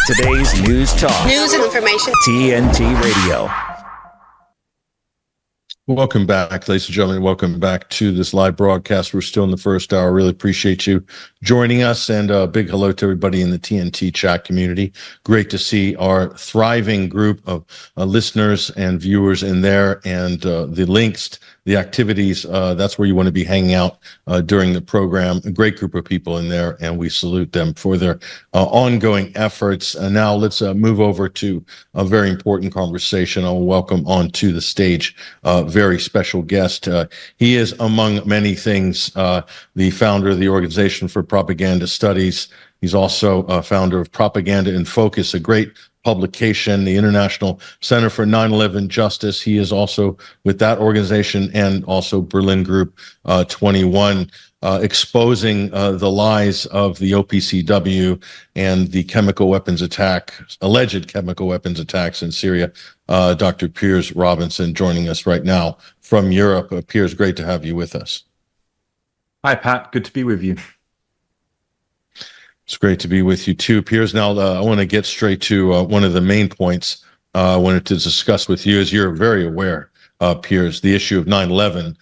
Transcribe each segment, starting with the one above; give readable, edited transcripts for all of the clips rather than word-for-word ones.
Today's news talk. News and information. TNT Radio. Welcome back, ladies and gentlemen. Welcome back to this live broadcast. We're still in the first hour. Really appreciate you joining us, and a big hello to everybody in the TNT chat community. Great to see our thriving group of listeners and viewers in there, and the links, the activities. That's where you want to be hanging out during the program. A great group of people in there, and we salute them for their ongoing efforts. And now let's move over to a very important conversation. I'll welcome onto the stage very special guest. He is, among many things, the founder of the Organization for Propaganda Studies. He's also a founder of Propaganda in Focus, a great publication, the International Center for 9/11 Justice. He is also with that organization and also Berlin Group 21, exposing the lies of the OPCW and the chemical weapons attack, alleged chemical weapons attacks in Syria. Dr. Piers Robinson joining us right now from Europe. Piers, great to have you with us. Hi, Pat. Good to be with you. It's great to be with you too, Piers. Now, I want to get straight to one of the main points I wanted to discuss with you. As you're very aware, Piers, the issue of 9/11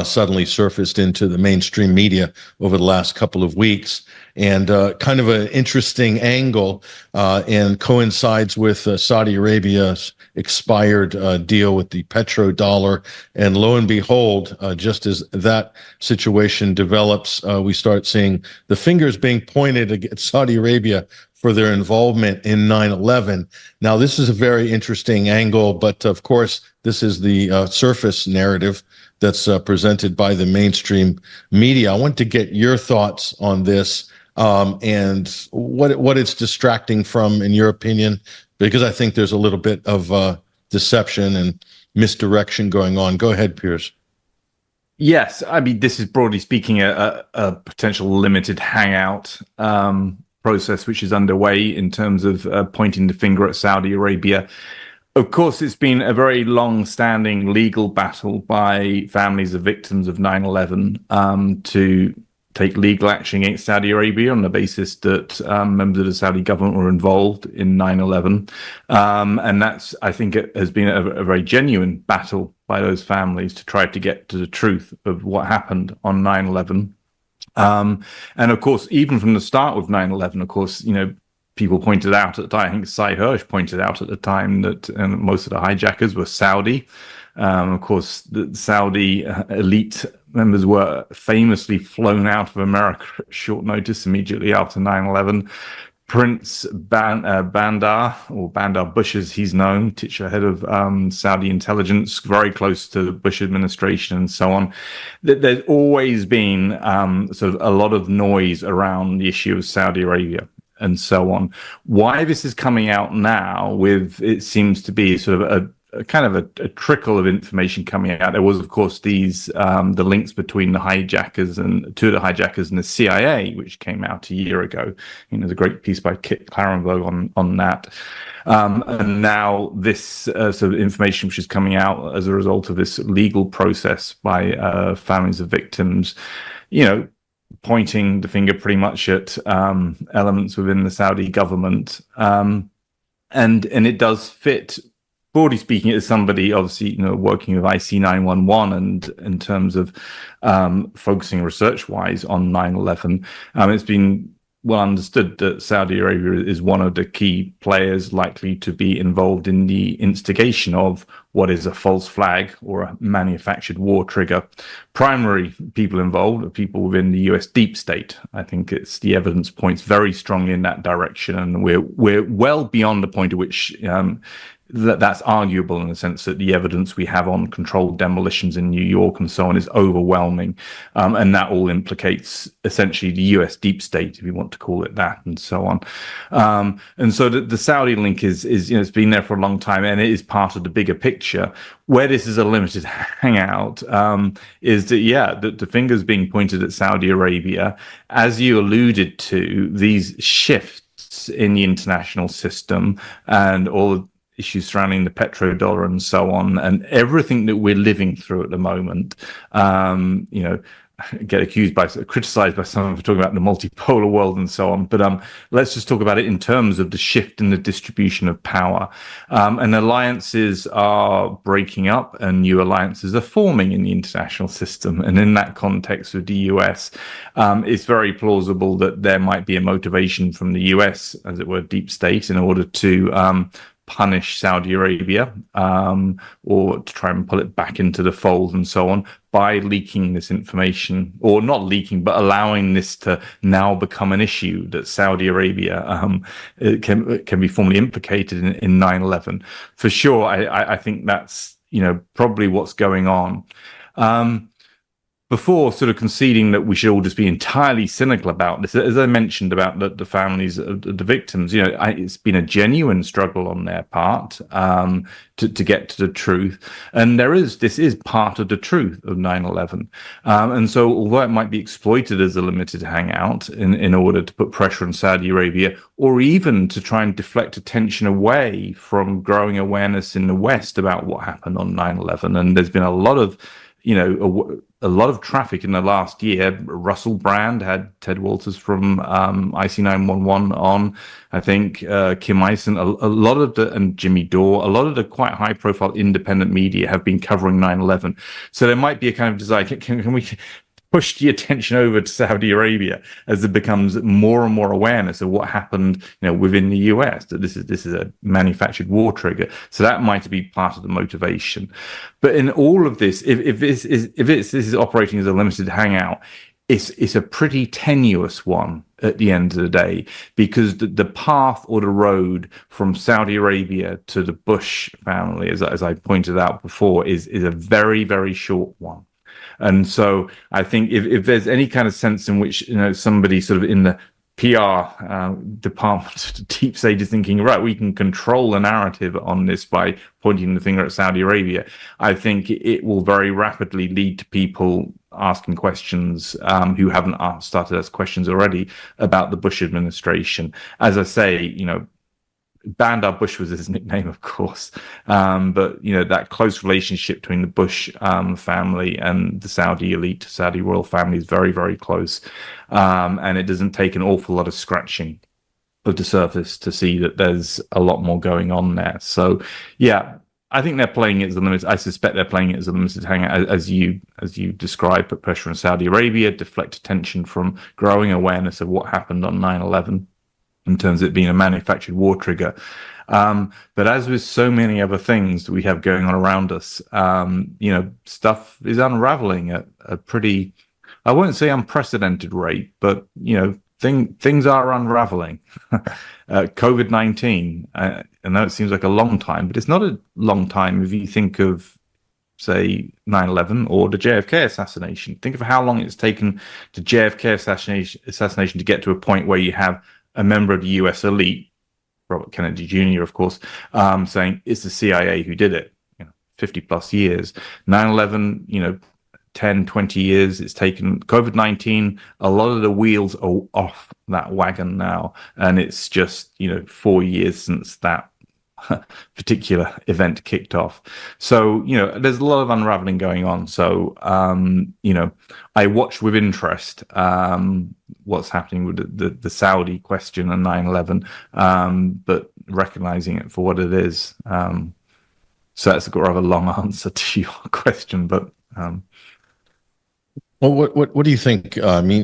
suddenly surfaced into the mainstream media over the last couple of weeks, and kind of an interesting angle, and coincides with Saudi Arabia's expired deal with the petrodollar. And lo and behold, just as that situation develops, we start seeing the fingers being pointed against Saudi Arabia for their involvement in 9/11. Now, this is a very interesting angle, but of course, this is the surface narrative that's presented by the mainstream media. I want to get your thoughts on this, and what it's distracting from, in your opinion, because I think there's a little bit of deception and misdirection going on. Go ahead, Piers. Yes, I mean, this is broadly speaking a potential limited hangout process which is underway in terms of pointing the finger at Saudi Arabia. Of course, it's been a very long-standing legal battle by families of victims of 9/11 to take legal action against Saudi Arabia on the basis that members of the Saudi government were involved in 9/11. And that's, I think, it has been a very genuine battle by those families to try to get to the truth of what happened on 9/11. And of course, even from the start of 9/11, of course, you know, people pointed out at the time, I think Sy Hersh pointed out at the time that most of the hijackers were Saudi. Of course, the Saudi elite members were famously flown out of America at short notice immediately after 9/11. Prince Bandar, or Bandar Bush as he's known, titular head of Saudi intelligence, very close to the Bush administration and so on. There's always been sort of a lot of noise around the issue of Saudi Arabia and so on. Why this is coming out now with, it seems to be sort of a kind of a trickle of information coming out. There was, of course, these the links between the hijackers and two of the hijackers and the CIA, which came out a year ago. You know, there's a great piece by Kit Clarenberg on that. And now this sort of information which is coming out as a result of this legal process by families of victims, you know, pointing the finger pretty much at elements within the Saudi government. And it does fit, broadly speaking, as somebody obviously, you know, working with IC 911 and in terms of focusing research-wise on 9/11, it's been well understood that Saudi Arabia is one of the key players likely to be involved in the instigation of what is a false flag or a manufactured war trigger. Primary people involved are people within the US deep state. I think it's the evidence points very strongly in that direction, and we're well beyond the point at which that's arguable, in the sense that the evidence we have on controlled demolitions in New York and so on is overwhelming, and that all implicates essentially the US deep state, if you want to call it that, and so on. And so the Saudi link is you know, it's been there for a long time, and it is part of the bigger picture. Where this is a limited hangout is that the finger's being pointed at Saudi Arabia, as you alluded to, these shifts in the international system and all issues surrounding the petrodollar and so on, and everything that we're living through at the moment, you know, get criticized by someone for talking about the multipolar world and so on. But let's just talk about it in terms of the shift in the distribution of power. And alliances are breaking up and new alliances are forming in the international system. And in that context with the US, it's very plausible that there might be a motivation from the US, as it were, deep state, in order to punish Saudi Arabia, or to try and pull it back into the fold and so on, by leaking this information, or not leaking, but allowing this to now become an issue that Saudi Arabia can be formally implicated in 9/11. For sure, I think that's probably what's going on. Before sort of conceding that we should all just be entirely cynical about this, as I mentioned about the families of the victims, it's been a genuine struggle on their part to get to the truth. And this is part of the truth of 9/11. And so although it might be exploited as a limited hangout in order to put pressure on Saudi Arabia, or even to try and deflect attention away from growing awareness in the West about what happened on 9/11, and there's been a lot of traffic in the last year. Russell Brand had Ted Walters from IC 911 on. I think Kim Eisen, a lot of and Jimmy Dore, a lot of the quite high-profile independent media have been covering 9/11. So there might be a kind of desire. Can we push the attention over to Saudi Arabia as there becomes more and more awareness of what happened, within the US, that this is a manufactured war trigger. So that might be part of the motivation. But in all of this, if this is operating as a limited hangout, it's a pretty tenuous one at the end of the day, because the path or the road from Saudi Arabia to the Bush family, as I pointed out before, is a very, very short one. And so I think if there's any kind of sense in which somebody sort of in the PR department, deep state, is thinking, right, we can control the narrative on this by pointing the finger at Saudi Arabia, I think it will very rapidly lead to people asking questions who haven't started as questions already about the Bush administration. As I say, Bandar Bush was his nickname, of course, but that close relationship between the Bush family and the Saudi elite, Saudi royal family, is very, very close, and it doesn't take an awful lot of scratching of the surface to see that there's a lot more going on there. So, yeah, I think they're playing it as a limited. I suspect they're playing it as a limited hangout, as you described, put pressure on Saudi Arabia, deflect attention from growing awareness of what happened on 9/11. In terms of it being a manufactured war trigger. But as with so many other things that we have going on around us, stuff is unraveling at a pretty, I won't say unprecedented rate, but, things are unraveling. COVID-19, I know it seems like a long time, but it's not a long time if you think of, say, 9/11 or the JFK assassination. Think of how long it's taken the JFK assassination to get to a point where you have a member of the US elite, Robert Kennedy Jr., of course, saying it's the CIA who did it. 50 plus years. 9/11, 10, 20 years. It's taken COVID-19. A lot of the wheels are off that wagon now. And it's just, 4 years since that particular event kicked off. So, there's a lot of unraveling going on. So, I watch with interest what's happening with the Saudi question and 9/11, but recognizing it for what it is. So that's a rather long answer to your question, but well, what do you think?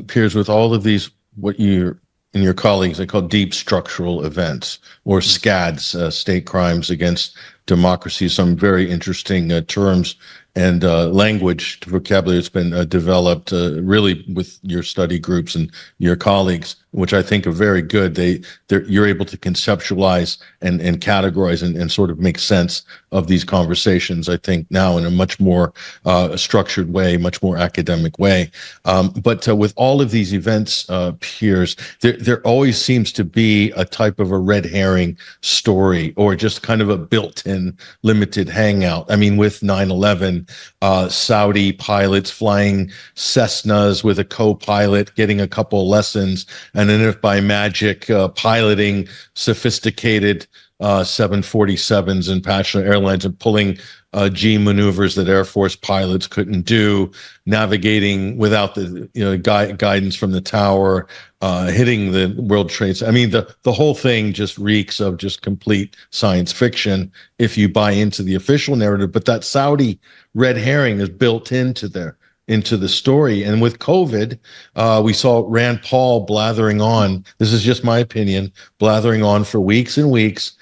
Piers, with all of these, what you and your colleagues, they call deep structural events, or SCADs, state crimes against democracy, some very interesting terms and language, vocabulary that's been developed really with your study groups and your colleagues, which I think are very good. You're able to conceptualize and categorize and sort of make sense of these conversations, I think, now in a much more structured way, much more academic way. But with all of these events, Piers, there always seems to be a type of a red herring story, or just kind of a built-in limited hangout. I mean, with 9/11, Saudi pilots flying Cessnas with a co-pilot, getting a couple lessons, and then if by magic piloting sophisticated 747s and passenger airlines and pulling G maneuvers that Air Force pilots couldn't do, navigating without the guidance from the tower, hitting the World Trade Center. I mean, the whole thing just reeks of just complete science fiction if you buy into the official narrative. But that Saudi red herring is built into the story. And with COVID, we saw Rand Paul blathering on. This is just my opinion, blathering on for weeks and weeks,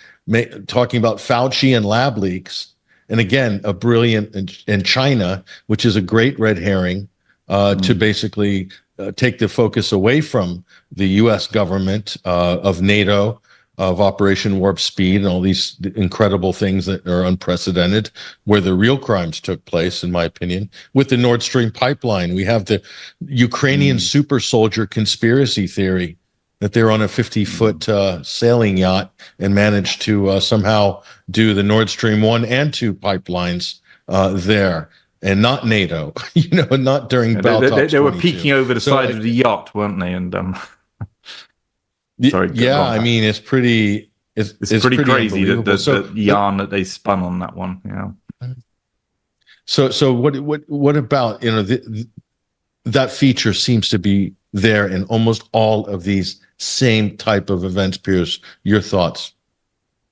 talking about Fauci and lab leaks. And again, a brilliant in China, which is a great red herring, to basically take the focus away from the U.S. government, of NATO, of Operation Warp Speed, and all these incredible things that are unprecedented, where the real crimes took place, in my opinion. With the Nordstream pipeline, we have the Ukrainian super soldier conspiracy theory that they're on a 50-foot sailing yacht and managed to somehow do the Nord Stream 1 and 2 pipelines there, and not NATO, not during Baltops. They were peeking over the side of the yacht, weren't they? And sorry, I mean, it's pretty crazy the yarn that they spun on that one. Yeah. So what about that feature seems to be there in almost all of these same type of events, Piers? Your thoughts?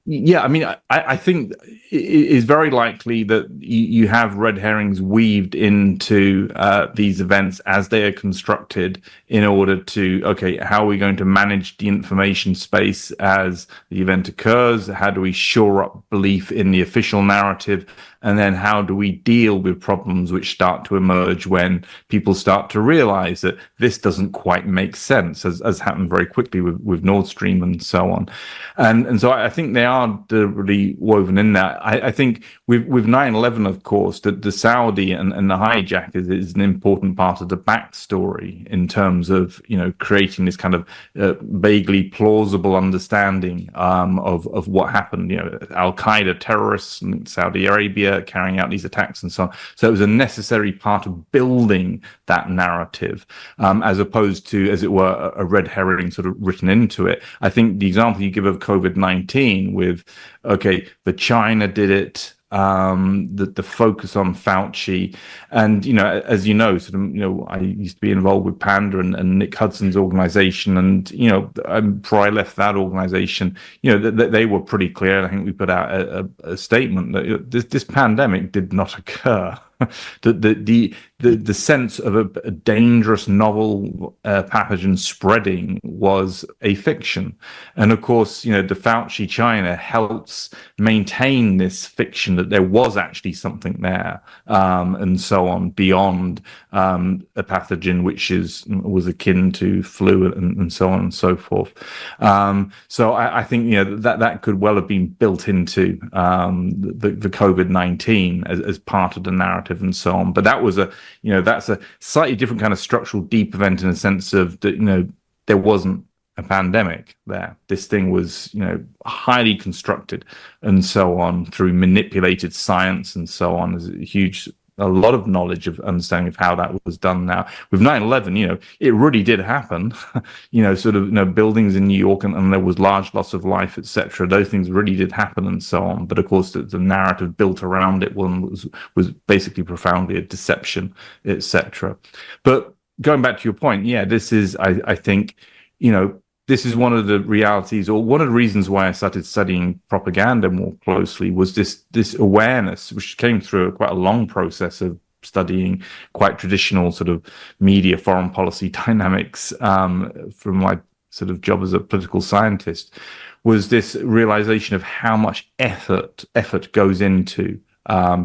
Yeah, I mean, I think it is very likely that you have red herrings weaved into these events as they are constructed in order to, okay, how are we going to manage the information space as the event occurs? How do we shore up belief in the official narrative? And then how do we deal with problems which start to emerge when people start to realize that this doesn't quite make sense, as happened very quickly with Nord Stream and so on. And so I think they are deliberately woven in there. I think with 9/11, of course, the Saudi and the hijack is an important part of the backstory in terms of, creating this kind of vaguely plausible understanding of what happened. Al-Qaeda terrorists in Saudi Arabia carrying out these attacks and so on. So it was a necessary part of building that narrative, as opposed to, as it were, a red herring sort of written into it. I think the example you give of COVID-19 with, okay, the China did it, the focus on Fauci, and as I used to be involved with Panda and Nick Hudson's organization, and before I left that organization, they were pretty clear. I think we put out a statement that this pandemic did not occur. The sense of a dangerous novel pathogen spreading was a fiction, and of course, the Fauci China helps maintain this fiction that there was actually something there, and so on, beyond a pathogen which was akin to flu and so on and so forth. So I think that could well have been built into the COVID-19 as part of the narrative and so on. But that was that's a slightly different kind of structural deep event in the sense of that, there wasn't a pandemic there. This thing was, highly constructed and so on through manipulated science and so on. There's a lot of knowledge of understanding of how that was done now. With 9/11, it really did happen, buildings in New York and there was large loss of life, etc. Those things really did happen and so on. But of course, the narrative built around it was basically profoundly a deception, etc. But going back to your point, this is, I think, this is one of the realities, or one of the reasons why I started studying propaganda more closely, was this awareness, which came through quite a long process of studying quite traditional sort of media foreign policy dynamics from my sort of job as a political scientist, was this realization of how much effort goes into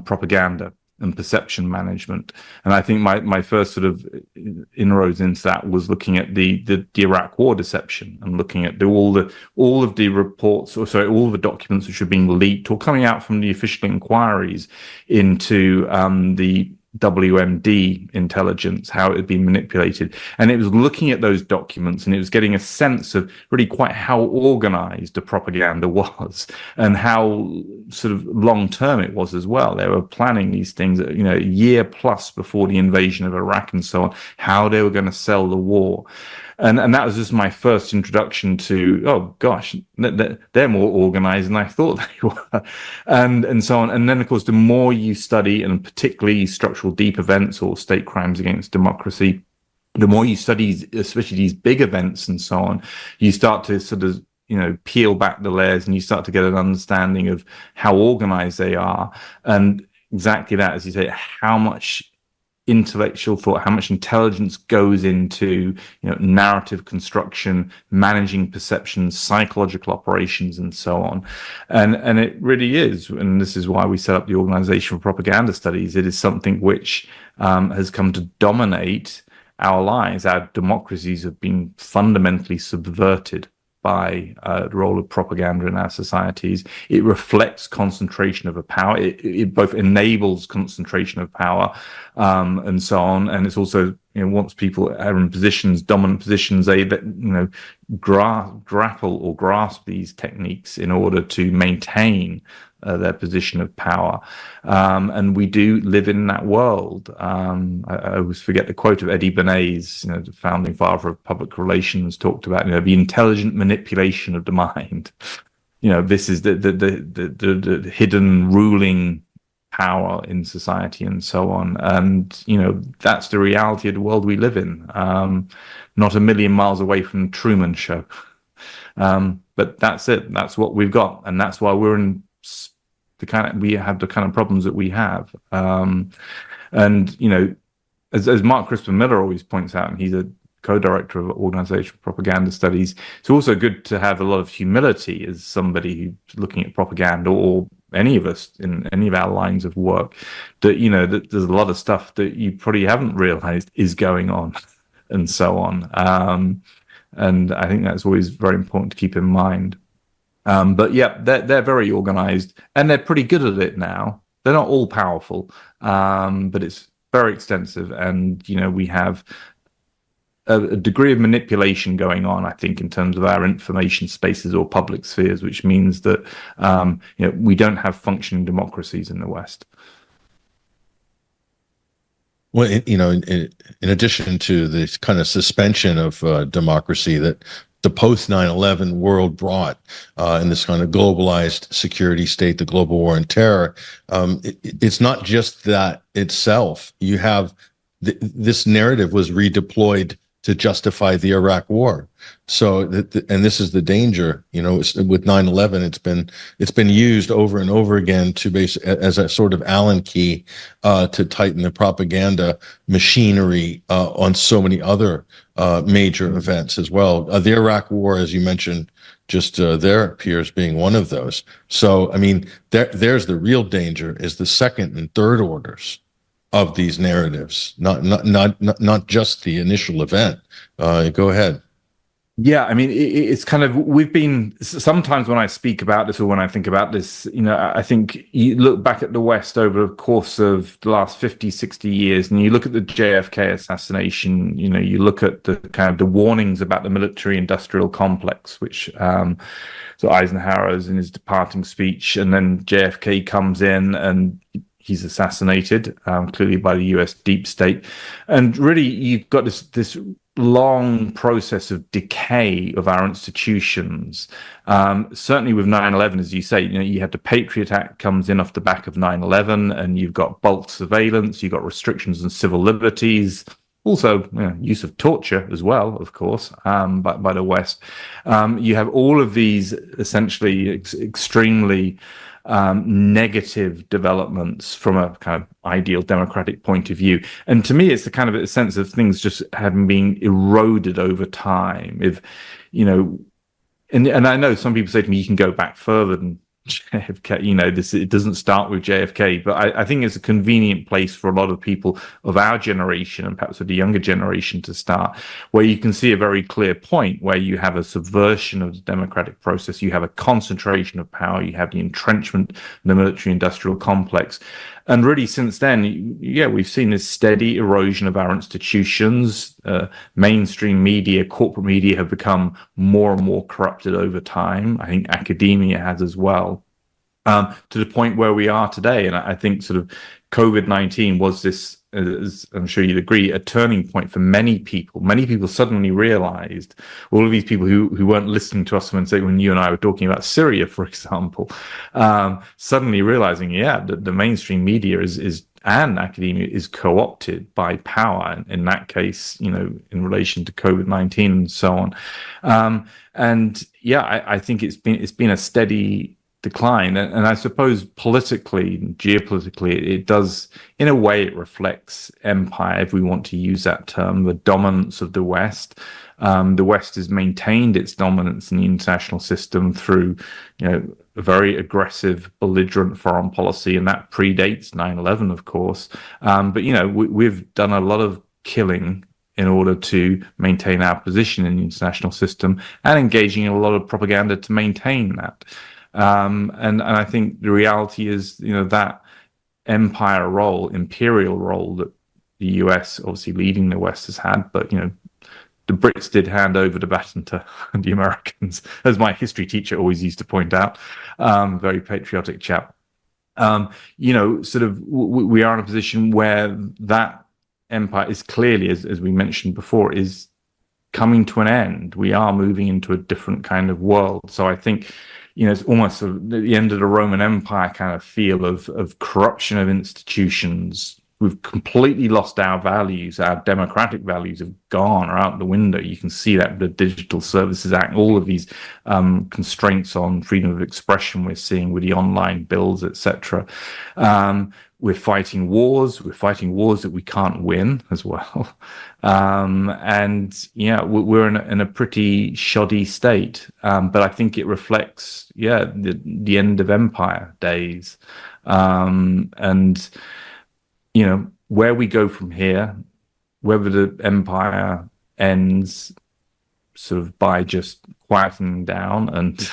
propaganda and perception management. And I think my first sort of inroads into that was looking at the Iraq war deception and looking at all of the reports, all the documents which were being leaked or coming out from the official inquiries into the WMD intelligence, how it had been manipulated. And it was looking at those documents and it was getting a sense of really quite how organized the propaganda was and how sort of long term it was as well. They were planning these things, a year plus before the invasion of Iraq and so on, how they were going to sell the war. And that was just my first introduction to, oh gosh, they're more organized than I thought they were, and so on. And then, of course, the more you study, and particularly structural deep events or state crimes against democracy, the more you study, especially these big events and so on, you start to sort of, peel back the layers, and you start to get an understanding of how organized they are. And exactly that, as you say, how much intellectual thought, how much intelligence goes into narrative construction, managing perceptions, psychological operations, and so on. And it really is, and this is why we set up the Organization for Propaganda Studies. It is something which has come to dominate our lives. Our democracies have been fundamentally subverted by the role of propaganda in our societies. It reflects concentration of a power. It both enables concentration of power and so on. And it's also, once people are in positions, dominant positions, they grapple or grasp these techniques in order to maintain their position of power. And we do live in that world. I always forget the quote of Eddie Bernays, the founding father of public relations, talked about, the intelligent manipulation of the mind. This is the hidden ruling power in society and so on. And, that's the reality of the world we live in. Not a million miles away from the Truman Show. But that's it. That's what we've got. And that's why we're in we have the kind of problems that we have. And, as Mark Crispin Miller always points out, and he's a co-director of Organization for Propaganda Studies, it's also good to have a lot of humility as somebody who's looking at propaganda, or any of us in any of our lines of work, that, that there's a lot of stuff that you probably haven't realized is going on and so on. And I think that's always very important to keep in mind. But yeah, they're very organized, and they're pretty good at it now. They're not all powerful, but it's very extensive, and we have a degree of manipulation going on, I think, in terms of our information spaces or public spheres, which means that we don't have functioning democracies in the West. Well, in addition to this kind of suspension of democracy that the post 9/11 world brought in this kind of globalized security state, the global war on terror, it's not just that itself. You have this narrative was redeployed to justify the Iraq War. So, and this is the danger. With 9/11, it's been used over and over again to as a sort of Allen key to tighten the propaganda machinery on so many other major events as well. The Iraq War, as you mentioned, just there, Piers, being one of those. So, I mean, there's the real danger, is the second and third orders of these narratives, not just the initial event. Go ahead. Yeah, I mean, it's kind of, we've been, sometimes when I speak about this, or when I think about this, I think you look back at the West over the course of the last 50, 60 years, and you look at the JFK assassination, you look at the kind of the warnings about the military-industrial complex, which so Eisenhower's in his departing speech, and then JFK comes in and he's assassinated, clearly by the US deep state. And really, you've got this long process of decay of our institutions. Certainly with 9/11, as you say, you have the Patriot Act comes in off the back of 9/11, and you've got bulk surveillance, you've got restrictions on civil liberties, also use of torture as well, of course, by the West. You have all of these essentially extremely negative developments from a kind of ideal democratic point of view. And to me, it's the kind of a sense of things just having been eroded over time. If, and I know some people say to me, you can go back further than JFK, it doesn't start with JFK, but I think it's a convenient place for a lot of people of our generation, and perhaps of the younger generation, to start, where you can see a very clear point where you have a subversion of the democratic process, you have a concentration of power, you have the entrenchment of the military-industrial complex. And really, since then, we've seen this steady erosion of our institutions. Mainstream media, corporate media have become more and more corrupted over time. I think academia has as well, to the point where we are today. And I think sort of COVID-19 was this as I'm sure you'd agree, a turning point for many people. Many people suddenly realized, all of these people who weren't listening to us when you and I were talking about Syria, for example, suddenly realizing, that the mainstream media and academia is co-opted by power, in that case, in relation to COVID-19 and so on. I think it's been a steady decline, and I suppose politically, geopolitically, it does, in a way, it reflects empire, if we want to use that term, the dominance of the West. The West has maintained its dominance in the international system through, a very aggressive, belligerent foreign policy, and that predates 9/11, of course. But we've done a lot of killing in order to maintain our position in the international system, and engaging in a lot of propaganda to maintain that. And I think the reality is, that empire role, imperial role that the US, obviously leading the West, has had, but the Brits did hand over the baton to the Americans, as my history teacher always used to point out. Very patriotic chap. Sort of, we are in a position where that empire is clearly, as we mentioned before, is coming to an end. We are moving into a different kind of world. So I think, it's almost the end of the Roman Empire kind of feel of corruption of institutions. We've completely lost our values. Our democratic values have gone or out the window. You can see that the Digital Services Act, all of these constraints on freedom of expression we're seeing with the online bills, etc. We're fighting wars. We're fighting wars that we can't win as well. We're in a pretty shoddy state. But I think it reflects, the end of empire days. Where we go from here, whether the empire ends sort of by just quietening down and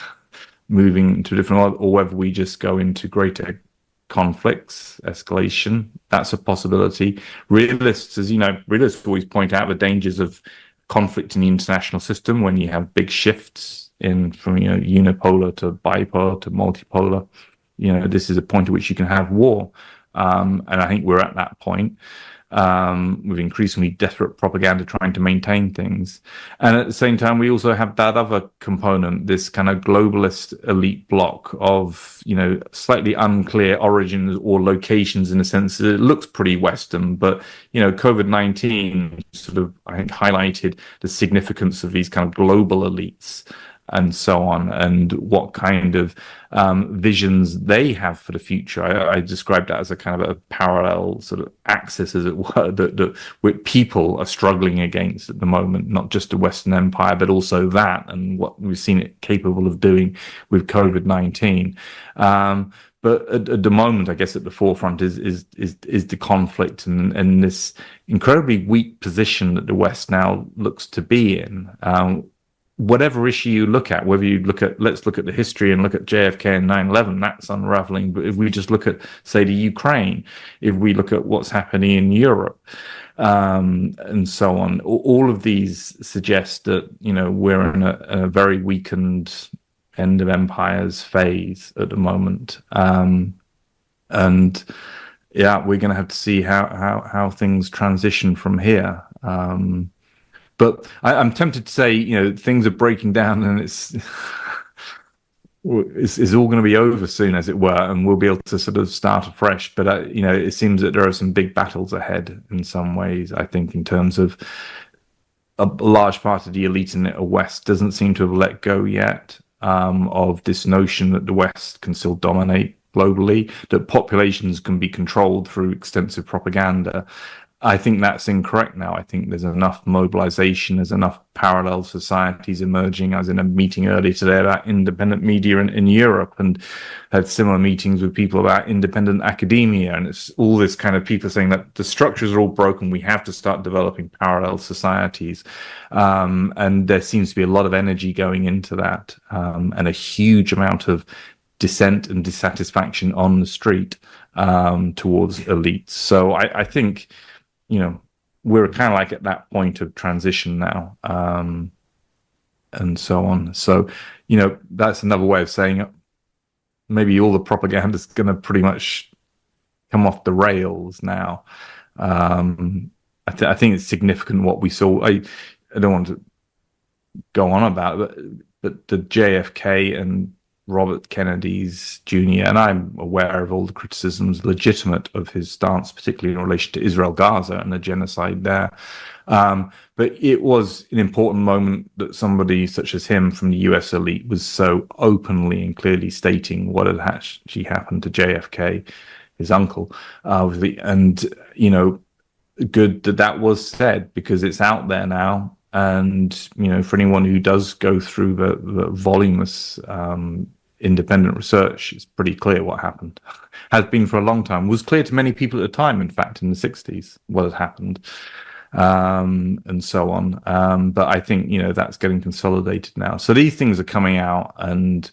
moving to a different world, or whether we just go into greater conflicts, escalation, that's a possibility. Realists, realists always point out the dangers of conflict in the international system when you have big shifts from unipolar to bipolar to multipolar. This is a point at which you can have war. And I think we're at that point, with increasingly desperate propaganda trying to maintain things. And at the same time, we also have that other component, this kind of globalist elite bloc of, slightly unclear origins or locations, in a sense that it looks pretty Western, but, COVID-19 sort of, I think, highlighted the significance of these kind of global elites and so on, and what kind of visions they have for the future. I described that as a kind of a parallel sort of axis, as it were, that people are struggling against at the moment, not just the Western Empire, but also that, and what we've seen it capable of doing with COVID-19. But at the moment, I guess at the forefront is the conflict and this incredibly weak position that the West now looks to be in. Whatever issue you look at, whether you let's look at the history and look at JFK and 9/11, that's unraveling. But if we just look at, say, the Ukraine, if we look at what's happening in Europe, and so on, all of these suggest that, we're in a very weakened end of empires phase at the moment. We're going to have to see how things transition from here. But I'm tempted to say, things are breaking down and it's all going to be over soon, as it were, and we'll be able to sort of start afresh. But, it seems that there are some big battles ahead in some ways, I think, in terms of a large part of the elite in the West doesn't seem to have let go yet of this notion that the West can still dominate globally, that populations can be controlled through extensive propaganda. I think that's incorrect now. I think there's enough mobilization, there's enough parallel societies emerging. I was in a meeting earlier today about independent media in Europe, and had similar meetings with people about independent academia. And it's all this kind of people saying that the structures are all broken. We have to start developing parallel societies. And there seems to be a lot of energy going into that, and a huge amount of dissent and dissatisfaction on the street towards elites. So I think, we're kind of like at that point of transition now, and so on. So, that's another way of saying it. Maybe all the propaganda is going to pretty much come off the rails now. I think it's significant what we saw. I don't want to go on about it, but the JFK and Robert Kennedy's Jr., and I'm aware of all the criticisms legitimate of his stance, particularly in relation to Israel-Gaza and the genocide there. But it was an important moment that somebody such as him from the US elite was so openly and clearly stating what had actually happened to JFK, his uncle. And, you know, good that was said, because it's out there now. And, you know, for anyone who does go through the voluminous independent research, it's pretty clear what happened. Has been for a long time. Was clear to many people at the time, in fact, in the 60s, what had happened. And so on. But I think, you know, that's getting consolidated now. So these things are coming out, and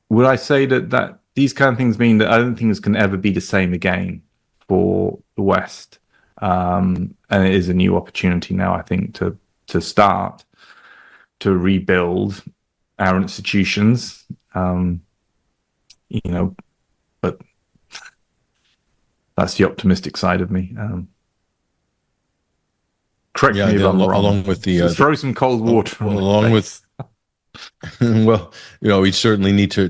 would I say that these kind of things mean that I don't think this can ever be the same again for the West? And it is a new opportunity now, I think, to start to rebuild our institutions, you know, but that's the optimistic side of me. Correct me if I'm wrong. Along with the throw some cold water. Along with, well, you know, we certainly need to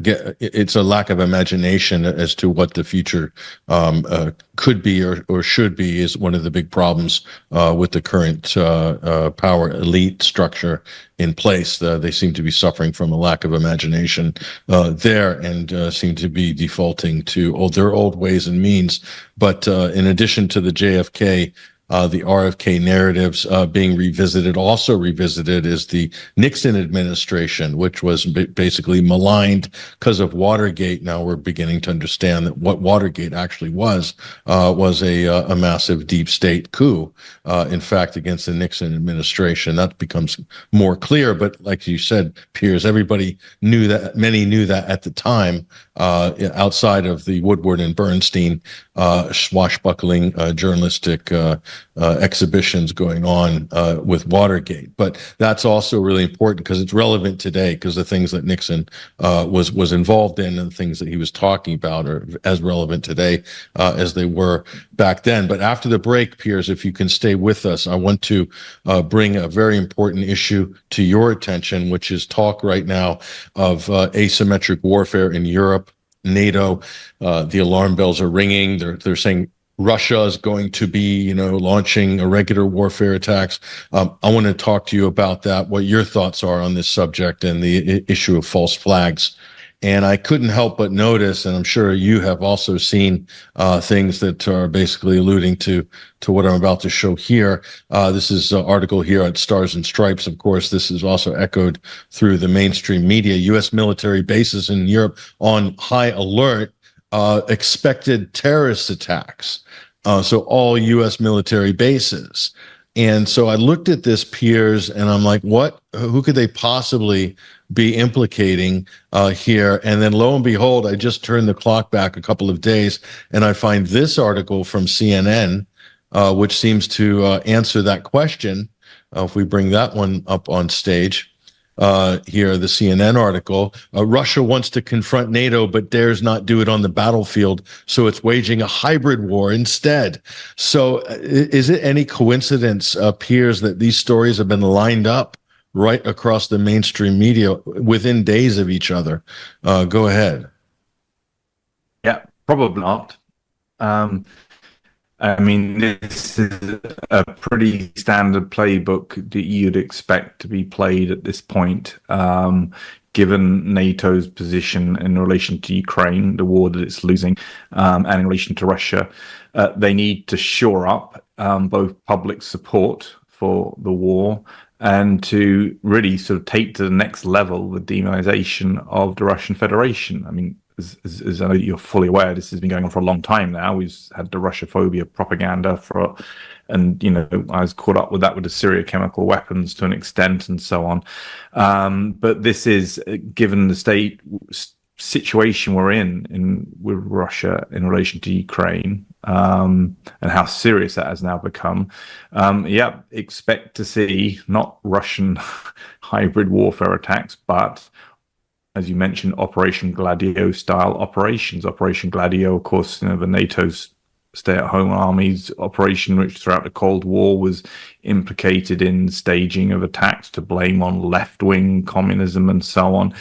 get. It's a lack of imagination as to what the future could be or should be is one of the big problems with the current power elite structure in place. They seem to be suffering from a lack of imagination there, and seem to be defaulting to their old ways and means. But in addition to the JFK, the RFK narratives being revisited, also revisited, is the Nixon administration, which was basically maligned because of Watergate. Now we're beginning to understand that what Watergate actually was a massive deep state coup, in fact, against the Nixon administration. That becomes more clear. But like you said, Piers, everybody knew that, many knew that at the time, outside of the Woodward and Bernstein swashbuckling journalistic exhibitions going on with Watergate. But that's also really important because it's relevant today, because the things that Nixon was involved in and the things that he was talking about are as relevant today as they were back then. But after the break, Piers, if you can stay with us, I want to bring a very important issue to your attention, which is talk right now of asymmetric warfare in Europe. NATO, the alarm bells are ringing. They're saying Russia is going to be, launching irregular warfare attacks. I want to talk to you about that, what your thoughts are on this subject and the issue of false flags. And I couldn't help but notice, and I'm sure you have also seen things that are basically alluding to what I'm about to show here. This is an article here at Stars and Stripes. Of course, this is also echoed through the mainstream media. U.S. military bases in Europe on high alert, expected terrorist attacks. So all U.S. military bases. And so I looked at this, Piers, and I'm like, who could they possibly be implicating here? And then lo and behold, I just turned the clock back a couple of days and I find this article from CNN, which seems to answer that question. If we bring that one up on stage. Here, the CNN article, Russia wants to confront NATO, but dares not do it on the battlefield, so it's waging a hybrid war instead. So is it any coincidence, Piers, that these stories have been lined up right across the mainstream media within days of each other? Go ahead. Yeah, probably not. I mean, this is a pretty standard playbook that you'd expect to be played at this point, given NATO's position in relation to Ukraine, the war that it's losing, and in relation to Russia. They need to shore up both public support for the war and to really sort of take to the next level the demonization of the Russian Federation. I mean, as I know you're fully aware, this has been going on for a long time now. We've had the Russophobia propaganda and I was caught up with that with the Syria chemical weapons to an extent and so on. But this is, given the situation we're in with Russia in relation to Ukraine, and how serious that has now become. Expect to see not Russian hybrid warfare attacks, but, as you mentioned, Operation GLADIO style operations. Operation GLADIO, of course, the NATO's stay-at-home armies operation, which throughout the Cold War was implicated in staging of attacks to blame on left-wing communism and so on.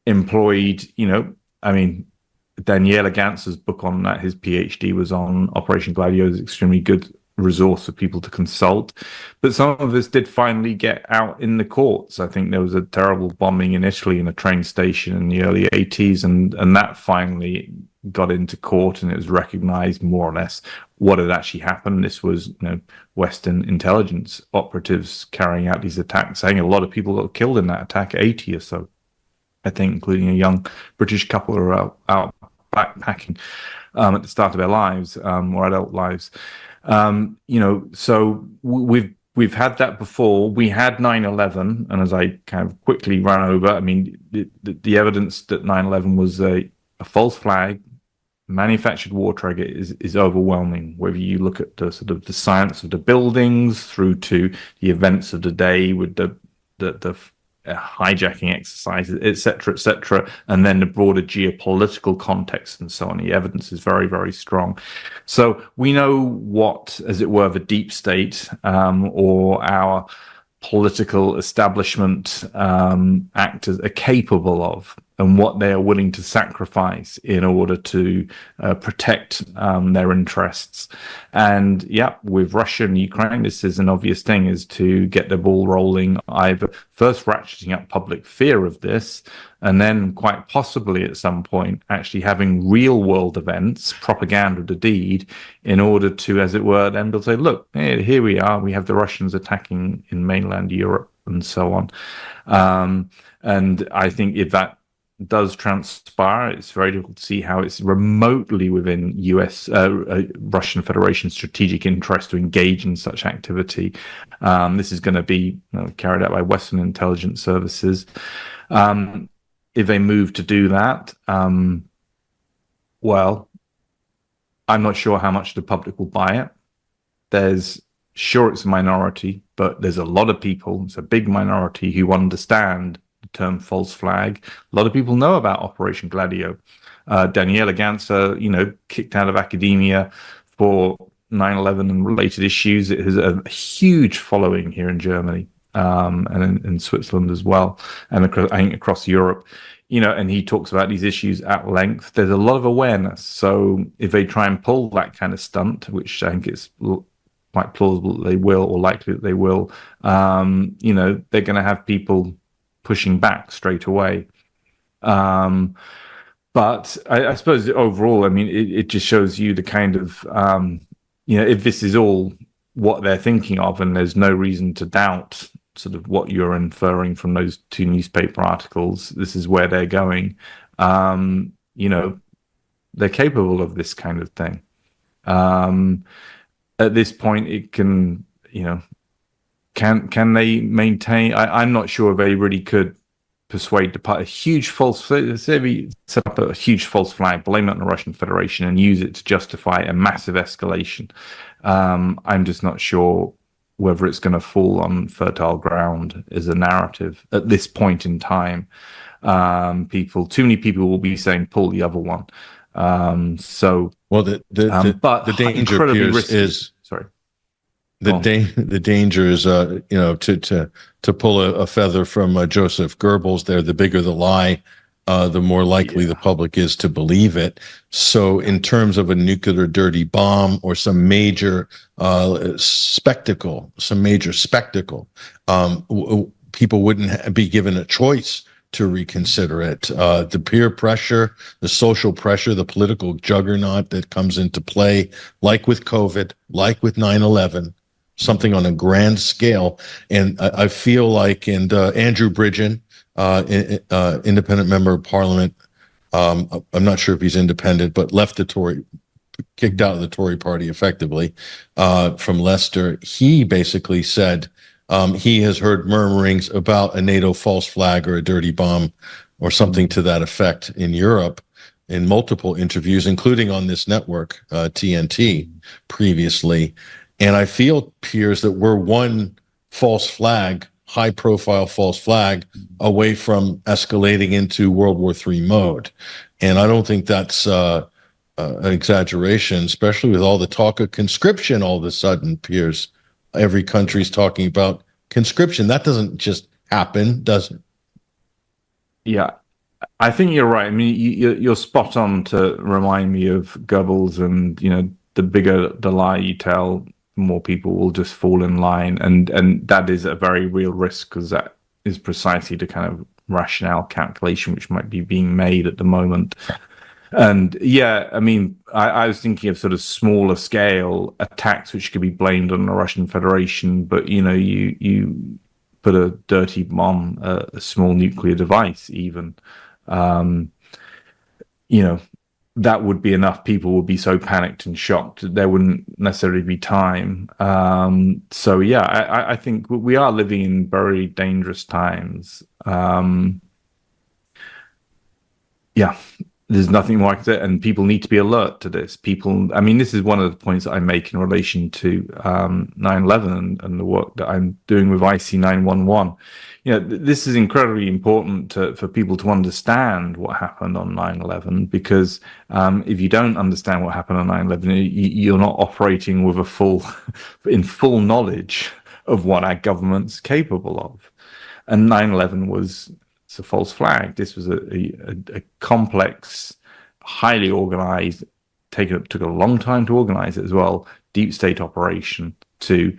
Employed, Daniela Gantz's book on that, his PhD was on Operation GLADIO, is extremely good resource for people to consult. But some of this did finally get out in the courts. I think there was a terrible bombing in Italy in a train station in the early 80s, and that finally got into court, and it was recognized more or less what had actually happened. This was Western intelligence operatives carrying out these attacks, saying a lot of people got killed in that attack, 80 or so, I think, including a young British couple who were out backpacking at the start of their lives, or adult lives. So we've had that before. We had 9/11, and as I kind of quickly ran over, I mean, the evidence that 9/11 was a false flag, manufactured war trigger is overwhelming. Whether you look at the sort of the science of the buildings through to the events of the day with the hijacking exercises, etc., and then the broader geopolitical context and so on. The evidence is very, very strong. So we know what, as it were, the deep state or our political establishment actors are capable of, and what they are willing to sacrifice in order to protect their interests. And with Russia and Ukraine, this is an obvious thing, is to get the ball rolling, either first ratcheting up public fear of this, and then quite possibly at some point actually having real world events, propaganda of the deed, in order to, as it were, then they'll say, look, here we are, we have the Russians attacking in mainland Europe and so on. And I think if that does transpire, it's very difficult to see how it's remotely within US Russian Federation strategic interest to engage in such activity. This is going to be carried out by Western intelligence services. If they move to do that, well, I'm not sure how much the public will buy it. Sure, it's a minority, but there's a lot of people, it's a big minority, who understand term false flag. A lot of people know about Operation GLADIO. Daniela Gantz, kicked out of academia for 9/11 and related issues. It has a huge following here in Germany and in Switzerland as well, and I think across Europe. And he talks about these issues at length. There's a lot of awareness. So if they try and pull that kind of stunt, which I think it's quite plausible that they will, or likely that they will, they're going to have people pushing back straight away. But I suppose overall, I mean, it just shows you the kind of, if this is all what they're thinking of, and there's no reason to doubt sort of what you're inferring from those two newspaper articles, this is where they're going. They're capable of this kind of thing. At this point, it can, can they maintain? I'm not sure if they really could persuade a huge false. Say we set up a huge false flag, blame it on the Russian Federation, and use it to justify a massive escalation. I'm just not sure whether it's going to fall on fertile ground as a narrative at this point in time. Too many people will be saying pull the other one. The danger, Piers, is sorry. The danger is, to pull a feather from Joseph Goebbels there. The bigger the lie, the more likely the public is to believe it. So in terms of a nuclear dirty bomb or some major spectacle, people wouldn't be given a choice to reconsider it. The peer pressure, the social pressure, the political juggernaut that comes into play, like with COVID, like with 9/11, something on a grand scale. And I feel like, and Andrew Bridgen, independent member of Parliament, I'm not sure if he's independent, but left the Tory, kicked out of the Tory party effectively, from Leicester. He basically said he has heard murmurings about a NATO false flag or a dirty bomb or something to that effect in Europe in multiple interviews, including on this network, TNT, previously. And I feel, Piers, that we're one false flag, high-profile false flag, away from escalating into World War III mode. And I don't think that's an exaggeration, especially with all the talk of conscription all of a sudden, Piers. Every country's talking about conscription. That doesn't just happen, does it? Yeah, I think you're right. I mean, you're spot on to remind me of Goebbels, and the bigger the lie you tell, more people will just fall in line, and that is a very real risk, because that is precisely the kind of rationale calculation which might be being made at the moment. And yeah, I mean, I was thinking of sort of smaller scale attacks which could be blamed on the Russian Federation, but you put a dirty bomb, a small nuclear device, even, that would be enough. People would be so panicked and shocked that there wouldn't necessarily be time. So yeah, I think we are living in very dangerous times. Yeah. There's nothing more I can say, and people need to be alert to this. I mean, this is one of the points that I make in relation to 9/11 and the work that I'm doing with IC 911. This is incredibly important for people to understand what happened on 9/11, because if you don't understand what happened on 9/11, you're not operating with in full knowledge of what our government's capable of. And 9/11 was a false flag. This was a complex, highly organized, took a long time to organize it as well, deep state operation to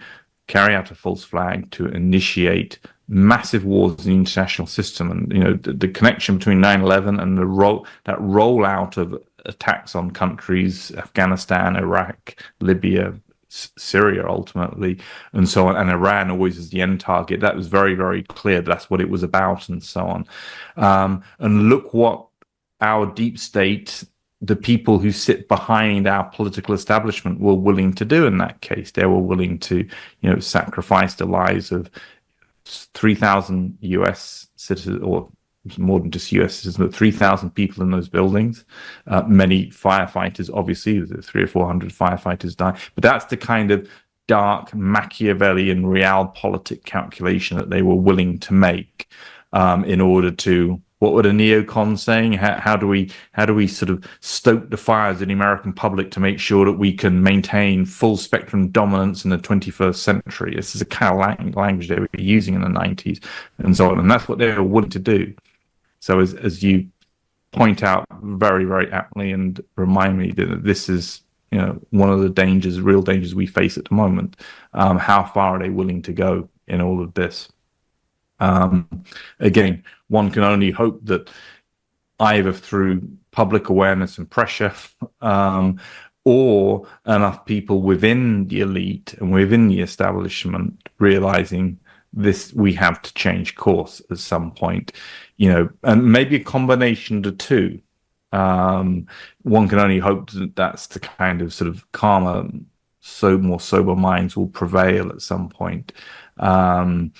carry out a false flag, to initiate massive wars in the international system. And the connection between 9/11 and that rollout of attacks on countries, Afghanistan, Iraq, Libya, Syria ultimately, and so on, and Iran always as the end target. That was very, very clear. That's what it was about, and so on. And look what our deep state, the people who sit behind our political establishment, were willing to do in that case. They were willing to, sacrifice the lives of 3,000 US citizens, or more than just US citizens, but 3,000 people in those buildings. Many firefighters, obviously, 300 or 400 firefighters died. But that's the kind of dark Machiavellian realpolitik calculation that they were willing to make in order to, what were the neocons saying? How do we sort of stoke the fires of the American public to make sure that we can maintain full spectrum dominance in the 21st century? This is a kind of language they were using in the 90s and so on. And that's what they were willing to do. So as you point out very, very aptly and remind me that this is, one of the real dangers we face at the moment. How far are they willing to go in all of this? Again, one can only hope that either through public awareness and pressure, or enough people within the elite and within the establishment realizing this, we have to change course at some point, and maybe a combination of the two. One can only hope that that's the kind of sort of calmer, more sober minds will prevail at some point. But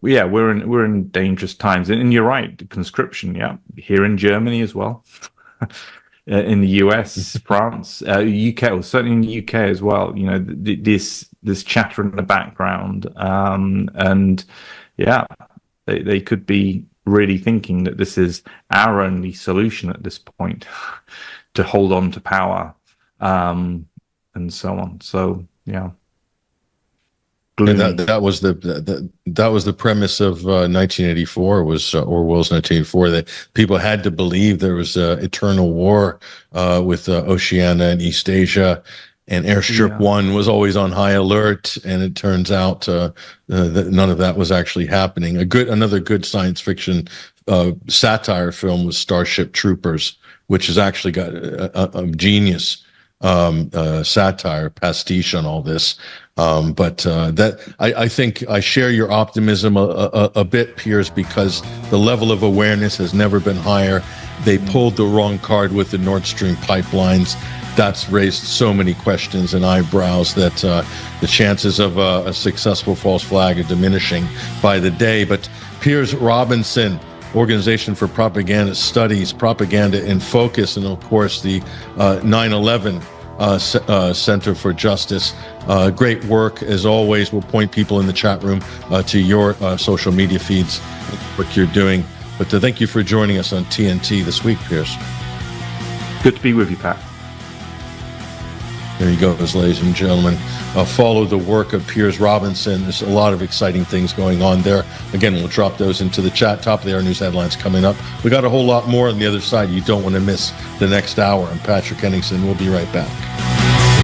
yeah, we're in dangerous times, and you're right. Conscription, yeah, here in Germany as well, in the US, France, UK, or certainly in the UK as well. This chatter in the background, and yeah, they could be really thinking that this is our only solution at this point to hold on to power, and so on. So yeah. And that was the premise of 1984, was Orwell's 1984, that people had to believe there was an eternal war with Oceania and East Asia, and Airstrip 1 was always on high alert, and it turns out that none of that was actually happening. Another good science fiction satire film was Starship Troopers, which has actually got a genius satire pastiche on all this. But I think I share your optimism a bit, Piers, because the level of awareness has never been higher. They pulled the wrong card with the Nordstream pipelines. That's raised so many questions and eyebrows that the chances of a successful false flag are diminishing by the day. But Piers Robinson, Organization for Propaganda Studies, Propaganda in Focus, and of course the 9/11 Center for Justice. Great work as always. We'll point people in the chat room to your social media feeds, what you're doing. But thank you for joining us on TNT this week, Piers. Good to be with you, Pat. There you go, ladies and gentlemen. Follow the work of Piers Robinson. There's a lot of exciting things going on there. Again, we'll drop those into the chat. Top of the hour news headlines coming up. We got a whole lot more on the other side. You don't want to miss the next hour. I'm Patrick Henningsen. We'll be right back.